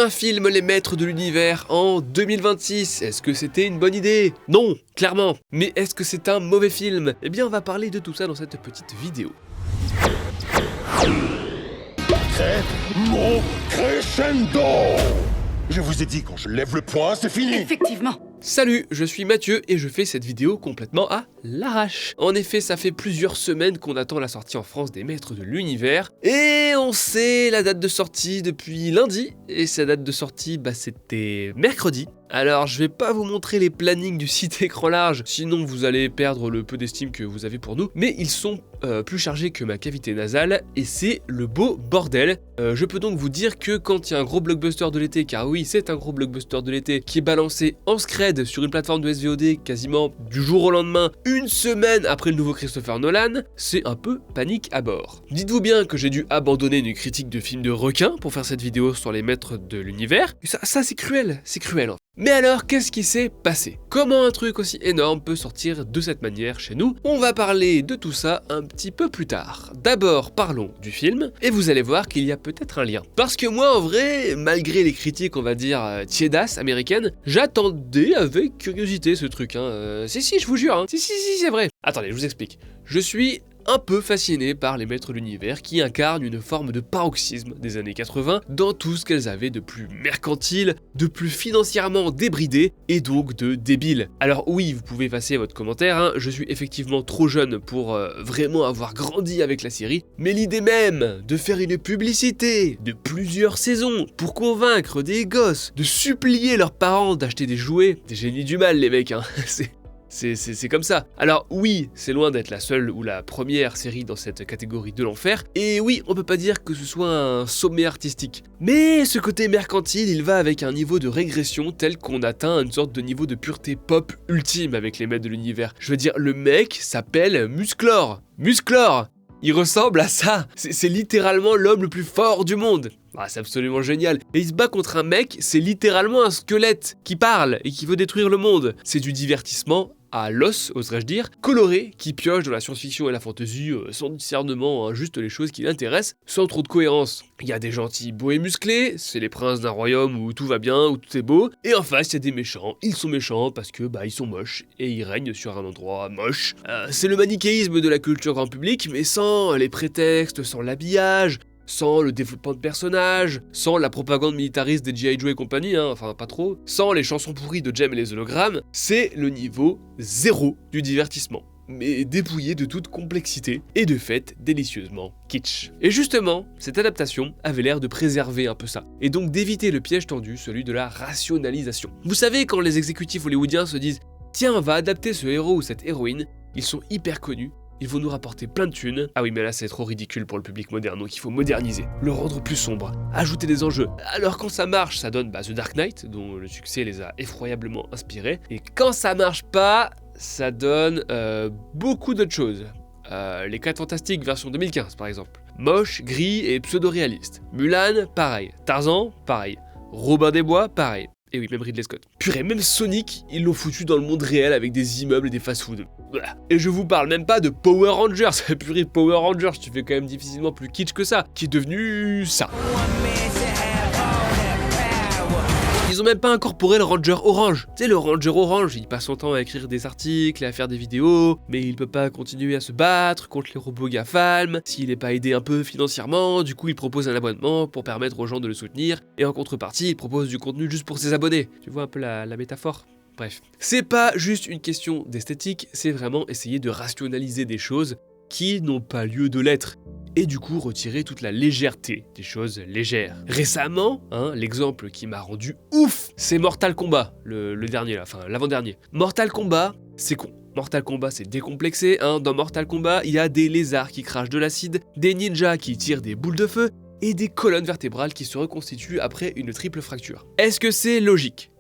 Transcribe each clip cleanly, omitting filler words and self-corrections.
un film Les Maîtres de l'Univers en 2026. Est-ce que c'était une bonne idée? Non, clairement. Mais est-ce que c'est un mauvais film? Eh bien, on va parler de tout ça dans cette petite vidéo. C'est mon crescendo! Je vous ai dit, quand je lève le poing, c'est fini! Effectivement. Salut, je suis Mathieu et je fais cette vidéo complètement à l'arrache. En effet, ça fait plusieurs semaines qu'on attend la sortie en France des Maîtres de l'Univers. Et on sait la date de sortie depuis lundi. Et sa date de sortie, c'était mercredi. Alors je vais pas vous montrer les plannings du site écran large, sinon vous allez perdre le peu d'estime que vous avez pour nous. Mais ils sont plus chargés que ma cavité nasale et c'est le beau bordel. Je peux donc vous dire que quand il y a un gros blockbuster de l'été, car oui c'est un gros blockbuster de l'été, qui est balancé en scred sur une plateforme de SVOD quasiment du jour au lendemain, une semaine après le nouveau Christopher Nolan, c'est un peu panique à bord. Dites-vous bien que j'ai dû abandonner une critique de film de requin pour faire cette vidéo sur les Maîtres de l'Univers. Et ça c'est cruel en fait. Mais alors, qu'est-ce qui s'est passé? Comment un truc aussi énorme peut sortir de cette manière chez nous? On va parler de tout ça un petit peu plus tard. D'abord, parlons du film, et vous allez voir qu'il y a peut-être un lien. Parce que moi, en vrai, malgré les critiques, on va dire, tiédasses américaines, j'attendais avec curiosité ce truc, Si, je vous jure, Si, c'est vrai. Attendez, je vous explique. Je suis un peu fasciné par les Maîtres de l'Univers qui incarnent une forme de paroxysme des années 80 dans tout ce qu'elles avaient de plus mercantile, de plus financièrement débridé et donc de débile. Alors oui, vous pouvez passer votre commentaire, je suis effectivement trop jeune pour vraiment avoir grandi avec la série, mais l'idée même de faire une publicité de plusieurs saisons pour convaincre des gosses de supplier leurs parents d'acheter des jouets, des génies du mal les mecs, C'est comme ça. Alors oui, c'est loin d'être la seule ou la première série dans cette catégorie de l'enfer, et oui, on peut pas dire que ce soit un sommet artistique. Mais ce côté mercantile, il va avec un niveau de régression tel qu'on atteint une sorte de niveau de pureté pop ultime avec les Maîtres de l'Univers. Je veux dire, le mec s'appelle Musclor. Il ressemble à ça. C'est littéralement l'homme le plus fort du monde. C'est absolument génial. Et il se bat contre un mec, c'est littéralement un squelette qui parle et qui veut détruire le monde. C'est du divertissement à l'os, oserais-je dire, coloré, qui pioche dans la science-fiction et la fantasy sans discernement, juste les choses qui l'intéressent, sans trop de cohérence. Il y a des gentils beaux et musclés, c'est les princes d'un royaume où tout va bien, où tout est beau, et en face il y a des méchants, ils sont méchants parce que ils sont moches, et ils règnent sur un endroit moche. C'est le manichéisme de la culture grand public, mais sans les prétextes, sans l'habillage, sans le développement de personnages, sans la propagande militariste des G.I. Joe et compagnie, enfin pas trop, sans les chansons pourries de Jem et les hologrammes, c'est le niveau 0 du divertissement, mais dépouillé de toute complexité et de fait délicieusement kitsch. Et justement, cette adaptation avait l'air de préserver un peu ça, et donc d'éviter le piège tendu, celui de la rationalisation. Vous savez, quand les exécutifs hollywoodiens se disent « Tiens, on va adapter ce héros ou cette héroïne », ils sont hyper connus, ils vont nous rapporter plein de thunes. Ah oui, mais là c'est trop ridicule pour le public moderne, donc il faut moderniser, le rendre plus sombre, ajouter des enjeux. Alors quand ça marche, ça donne The Dark Knight, dont le succès les a effroyablement inspirés. Et quand ça marche pas, ça donne beaucoup d'autres choses. Les 4 Fantastiques version 2015 par exemple. Moche, gris et pseudo-réaliste. Mulan, pareil. Tarzan, pareil. Robin des Bois, pareil. Et oui, même Ridley Scott. Purée, même Sonic, ils l'ont foutu dans le monde réel avec des immeubles et des fast-food. Et je vous parle même pas de Power Rangers. Purée, Power Rangers, tu fais quand même difficilement plus kitsch que ça, qui est devenu ça. Ils ont même pas incorporé le Ranger Orange. Tu sais, le Ranger Orange, il passe son temps à écrire des articles et à faire des vidéos, mais il peut pas continuer à se battre contre les robots GAFAM, s'il est pas aidé un peu financièrement, du coup il propose un abonnement pour permettre aux gens de le soutenir, et en contrepartie, il propose du contenu juste pour ses abonnés. Tu vois un peu la métaphore ? Bref. C'est pas juste une question d'esthétique, c'est vraiment essayer de rationaliser des choses qui n'ont pas lieu de l'être, et du coup retirer toute la légèreté des choses légères. Récemment, l'exemple qui m'a rendu ouf, c'est Mortal Kombat, le dernier là, enfin l'avant-dernier. Mortal Kombat, c'est con. Mortal Kombat c'est décomplexé, dans Mortal Kombat il y a des lézards qui crachent de l'acide, des ninjas qui tirent des boules de feu, et des colonnes vertébrales qui se reconstituent après une triple fracture. Est-ce que c'est logique?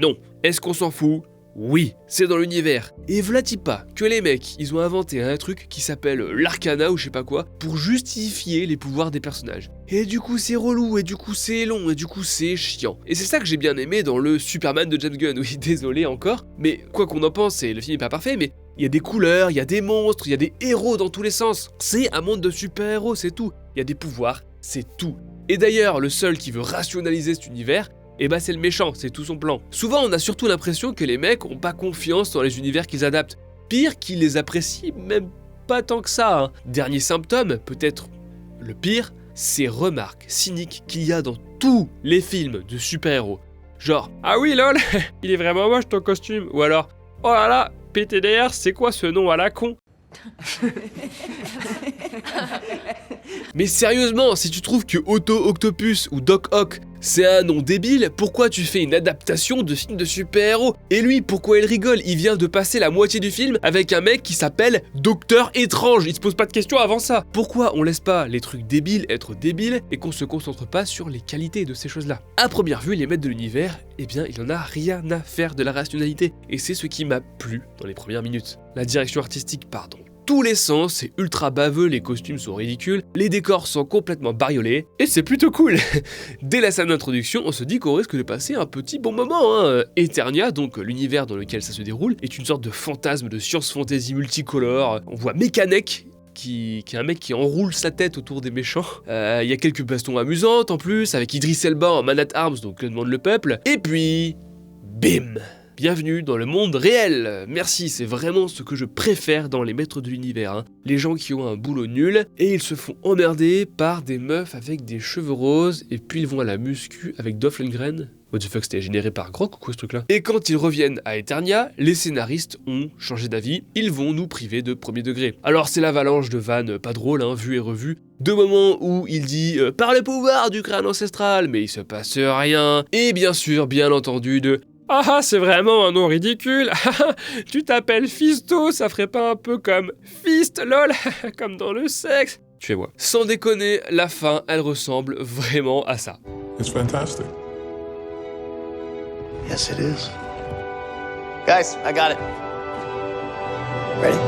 Non. Est-ce qu'on s'en fout? Oui, c'est dans l'univers. Et v'là-t-il pas que les mecs, ils ont inventé un truc qui s'appelle l'arcana ou je sais pas quoi, pour justifier les pouvoirs des personnages. Et du coup c'est relou, et du coup c'est long, et du coup c'est chiant. Et c'est ça que j'ai bien aimé dans le Superman de James Gunn, oui désolé encore, mais quoi qu'on en pense, le film est pas parfait, mais il y a des couleurs, il y a des monstres, il y a des héros dans tous les sens. C'est un monde de super-héros, c'est tout. Il y a des pouvoirs, c'est tout. Et d'ailleurs, le seul qui veut rationaliser cet univers, eh ben c'est le méchant, c'est tout son plan. Souvent, on a surtout l'impression que les mecs ont pas confiance dans les univers qu'ils adaptent. Pire, qu'ils les apprécient même pas tant que ça. Hein. Dernier symptôme, peut-être le pire, ces remarques cyniques qu'il y a dans tous les films de super-héros. Genre, ah oui lol, il est vraiment moche ton costume. Ou alors, oh là là, PTDR, c'est quoi ce nom à la con? Mais sérieusement, si tu trouves que Otto Octopus ou Doc Ock c'est un nom débile, pourquoi tu fais une adaptation de film de super-héros? Et lui, pourquoi il rigole? Il vient de passer la moitié du film avec un mec qui s'appelle Docteur Étrange, il se pose pas de questions avant ça. Pourquoi on laisse pas les trucs débiles être débiles et qu'on se concentre pas sur les qualités de ces choses-là? À première vue, les maîtres de l'univers, eh bien, il en a rien à faire de la rationalité. Et c'est ce qui m'a plu dans les premières minutes. La direction artistique, pardon. Tous les sens, c'est ultra baveux, les costumes sont ridicules, les décors sont complètement bariolés, et c'est plutôt cool. Dès la scène d'introduction, on se dit qu'on risque de passer un petit bon moment. Hein. Eternia, donc l'univers dans lequel ça se déroule, est une sorte de fantasme de science-fantasy multicolore. On voit Mekanek, qui est un mec qui enroule sa tête autour des méchants. Il y a quelques bastons amusantes en plus, avec Idris Elba en Man at Arms, donc le demande le peuple. Et puis, bim! Bienvenue dans le monde réel. Merci, c'est vraiment ce que je préfère dans les maîtres de l'univers. Hein. Les gens qui ont un boulot nul et ils se font emmerder par des meufs avec des cheveux roses et puis ils vont à la muscu avec Dolph Lundgren. What the fuck, c'était généré par Grok ou quoi ce truc-là? Et quand ils reviennent à Eternia, les scénaristes ont changé d'avis, ils vont nous priver de premier degré. Alors c'est l'avalanche de vannes pas drôles, hein, vues et revues, de moments où il dit par le pouvoir du crâne ancestral, mais il se passe rien, et bien sûr, bien entendu, de ah, c'est vraiment un nom ridicule. Tu t'appelles Fisto, ça ferait pas un peu comme Fist, lol, comme dans le sexe. Tu fais moi. Sans déconner, la fin, elle ressemble vraiment à ça. It's fantastic. Yes, it is. Guys, I got it. Ready?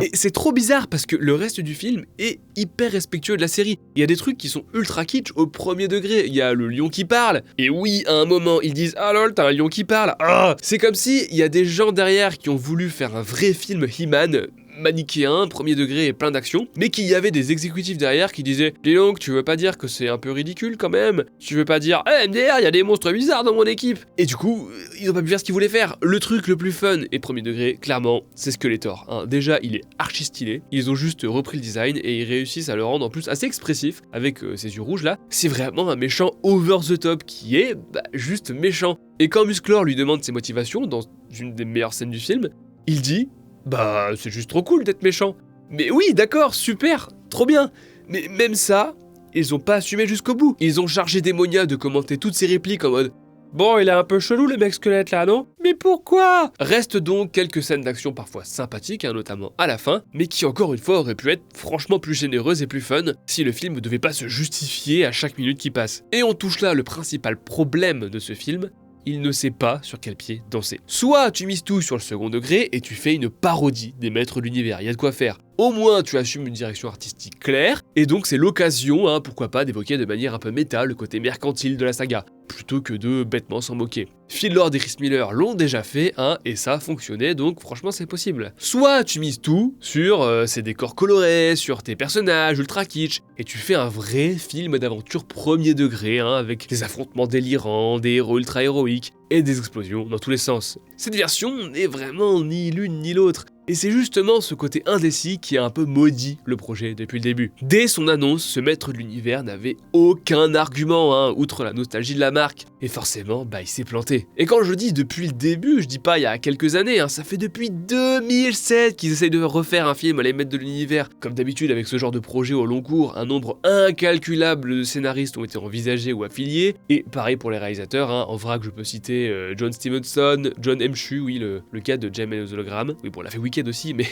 Et c'est trop bizarre parce que le reste du film est hyper respectueux de la série. Il y a des trucs qui sont ultra kitsch au premier degré. Il y a le lion qui parle. Et oui, à un moment, ils disent « Ah lol, t'as un lion qui parle. » Ah, c'est comme si il y a des gens derrière qui ont voulu faire un vrai film He-Man, manichéen, premier degré et plein d'action, mais qu'il y avait des exécutifs derrière qui disaient « Dis donc, tu veux pas dire que c'est un peu ridicule quand même? Tu veux pas dire « Eh MDR, il y a des monstres bizarres dans mon équipe !» Et du coup, ils ont pas pu faire ce qu'ils voulaient faire. Le truc le plus fun et premier degré, clairement, c'est Skeletor. Hein. Déjà, il est archi stylé. Ils ont juste repris le design et ils réussissent à le rendre en plus assez expressif avec ses yeux rouges là. C'est vraiment un méchant over the top qui est juste méchant. Et quand Musclor lui demande ses motivations dans une des meilleures scènes du film, il dit bah, c'est juste trop cool d'être méchant. Mais oui, d'accord, super, trop bien. Mais même ça, ils ont pas assumé jusqu'au bout. Ils ont chargé Démonia de commenter toutes ses répliques en mode bon, il est un peu chelou le mec squelette là, non? Mais pourquoi? Restent donc quelques scènes d'action parfois sympathiques, hein, notamment à la fin, mais qui encore une fois auraient pu être franchement plus généreuses et plus fun si le film ne devait pas se justifier à chaque minute qui passe. Et on touche là le principal problème de ce film, il ne sait pas sur quel pied danser. Soit tu mises tout sur le second degré et tu fais une parodie des maîtres de l'univers, il y a de quoi faire. Au moins tu assumes une direction artistique claire, et donc c'est l'occasion, hein, pourquoi pas, d'évoquer de manière un peu méta le côté mercantile de la saga, plutôt que de bêtement s'en moquer. Phil Lord et Chris Miller l'ont déjà fait, hein, et ça a fonctionné, donc franchement c'est possible. Soit tu mises tout sur ces décors colorés, sur tes personnages ultra kitsch, et tu fais un vrai film d'aventure premier degré, hein, avec des affrontements délirants, des héros ultra héroïques, et des explosions dans tous les sens. Cette version n'est vraiment ni l'une ni l'autre. Et c'est justement ce côté indécis qui a un peu maudit le projet depuis le début. Dès son annonce, ce maître de l'univers n'avait aucun argument, hein, outre la nostalgie de la marque. Et forcément, il s'est planté. Et quand je dis depuis le début, je dis pas il y a quelques années, hein, ça fait depuis 2007 qu'ils essayent de refaire un film à les maîtres de l'univers. Comme d'habitude avec ce genre de projet au long cours, un nombre incalculable de scénaristes ont été envisagés ou affiliés. Et pareil pour les réalisateurs, hein, en vrac je peux citer John Stevenson, John M. Chu, oui, le gars de Jem et les hologrammes. Oui bon, on l'a fait Wicked aussi, mais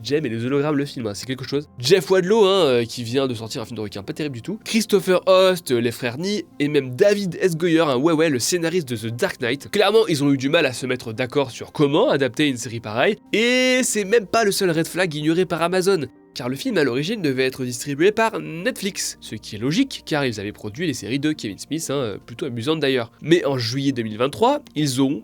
Jem et les hologrammes, le film, hein, c'est quelque chose. Jeff Wadlow, hein, qui vient de sortir un film de requin pas terrible du tout. Christopher Host, les frères Nee, et même David S. Goyer, hein, ouais, le scénariste de The Dark Knight. Clairement, ils ont eu du mal à se mettre d'accord sur comment adapter une série pareille, et c'est même pas le seul red flag ignoré par Amazon. Car le film à l'origine devait être distribué par Netflix, ce qui est logique car ils avaient produit les séries de Kevin Smith, hein, plutôt amusantes d'ailleurs. Mais en juillet 2023, ils ont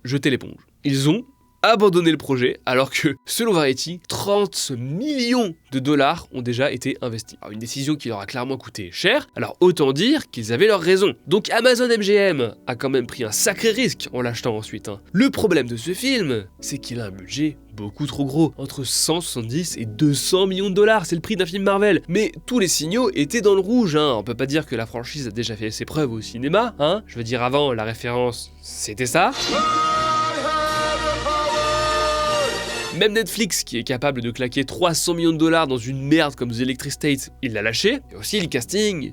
jeté l'éponge. Ils ont abandonné le projet, alors que, selon Variety, 30 millions de dollars ont déjà été investis. Alors, une décision qui leur a clairement coûté cher, alors autant dire qu'ils avaient leur raison. Donc Amazon MGM a quand même pris un sacré risque en l'achetant ensuite. Le problème de ce film, c'est qu'il a un budget beaucoup trop gros, entre 170 et 200 millions de dollars, c'est le prix d'un film Marvel. Mais tous les signaux étaient dans le rouge, on peut pas dire que la franchise a déjà fait ses preuves au cinéma, je veux dire avant, la référence, c'était ça. Même Netflix, qui est capable de claquer 300 millions de dollars dans une merde comme The Electric State, il l'a lâché. Et aussi le casting,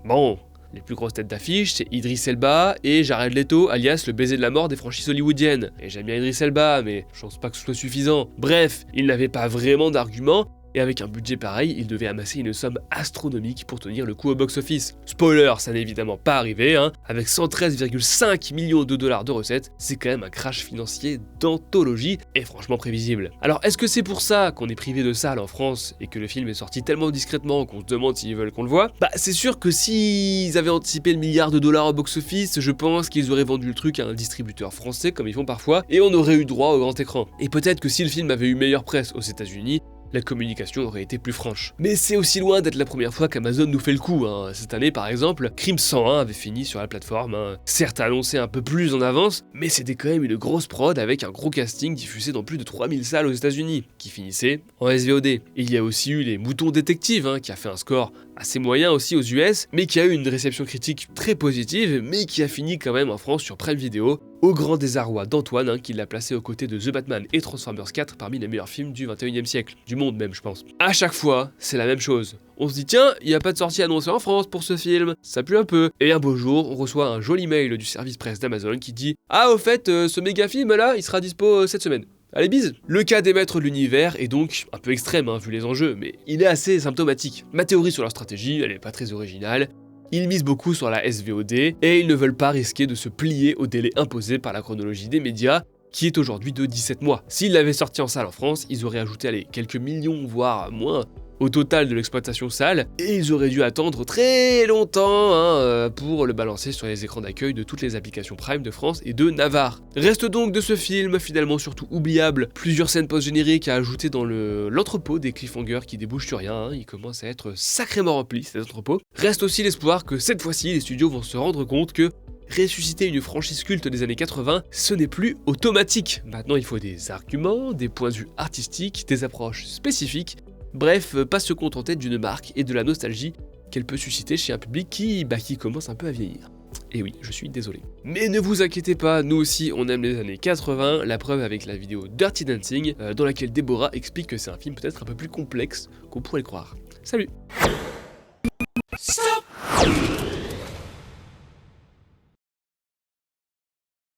bon... Les plus grosses têtes d'affiche, c'est Idris Elba et Jared Leto, alias le baiser de la mort des franchises hollywoodiennes. Et j'aime bien Idris Elba, mais je pense pas que ce soit suffisant. Bref, il n'avait pas vraiment d'argument, et avec un budget pareil, il devait amasser une somme astronomique pour tenir le coup au box-office. Spoiler, ça n'est évidemment pas arrivé, Avec 113,5 millions de dollars de recettes, c'est quand même un crash financier d'anthologie, et franchement prévisible. Alors est-ce que c'est pour ça qu'on est privé de salles en France, et que le film est sorti tellement discrètement qu'on se demande s'ils veulent qu'on le voit? Bah c'est sûr que s'ils avaient anticipé le milliard de dollars au box-office, je pense qu'ils auraient vendu le truc à un distributeur français, comme ils font parfois, et on aurait eu droit au grand écran. Et peut-être que si le film avait eu meilleure presse aux États-Unis, la communication aurait été plus franche. Mais c'est aussi loin d'être la première fois qu'Amazon nous fait le coup. Cette année, par exemple, Crime 101 avait fini sur la plateforme. Certes annoncé un peu plus en avance, mais c'était quand même une grosse prod avec un gros casting diffusé dans plus de 3000 salles aux États-Unis, qui finissait en SVOD. Et il y a aussi eu Les Moutons Détectives, qui a fait un score assez moyen aussi aux US, mais qui a eu une réception critique très positive, mais qui a fini quand même en France sur Prime Video, au grand désarroi d'Antoine, qui l'a placé aux côtés de The Batman et Transformers 4 parmi les meilleurs films du 21e siècle, du monde même je pense. À chaque fois, c'est la même chose. On se dit tiens, il n'y a pas de sortie annoncée en France pour ce film, ça pue un peu. Et un beau jour, on reçoit un joli mail du service presse d'Amazon qui dit ah au fait, ce méga film là, il sera dispo cette semaine. Allez bise. Le cas des maîtres de l'univers est donc un peu extrême vu les enjeux, mais il est assez symptomatique. Ma théorie sur leur stratégie, elle est pas très originale. Ils misent beaucoup sur la SVOD et ils ne veulent pas risquer de se plier au délai imposé par la chronologie des médias, qui est aujourd'hui de 17 mois. S'ils l'avaient sorti en salle en France, ils auraient ajouté quelques millions, voire moins, au total de l'exploitation salle, et ils auraient dû attendre très longtemps pour le balancer sur les écrans d'accueil de toutes les applications Prime de France et de Navarre. Reste donc de ce film, finalement surtout oubliable, plusieurs scènes post-génériques à ajouter dans l'entrepôt des cliffhangers qui débouchent sur rien, il commence à être sacrément rempli cet entrepôt. Reste aussi l'espoir que cette fois-ci, les studios vont se rendre compte que ressusciter une franchise culte des années 80, ce n'est plus automatique. Maintenant, il faut des arguments, des points de vue artistiques, des approches spécifiques. Bref, pas se contenter d'une marque et de la nostalgie qu'elle peut susciter chez un public qui commence un peu à vieillir. Et oui, je suis désolé. Mais ne vous inquiétez pas, nous aussi on aime les années 80, la preuve avec la vidéo Dirty Dancing, dans laquelle Déborah explique que c'est un film peut-être un peu plus complexe qu'on pourrait le croire. Salut!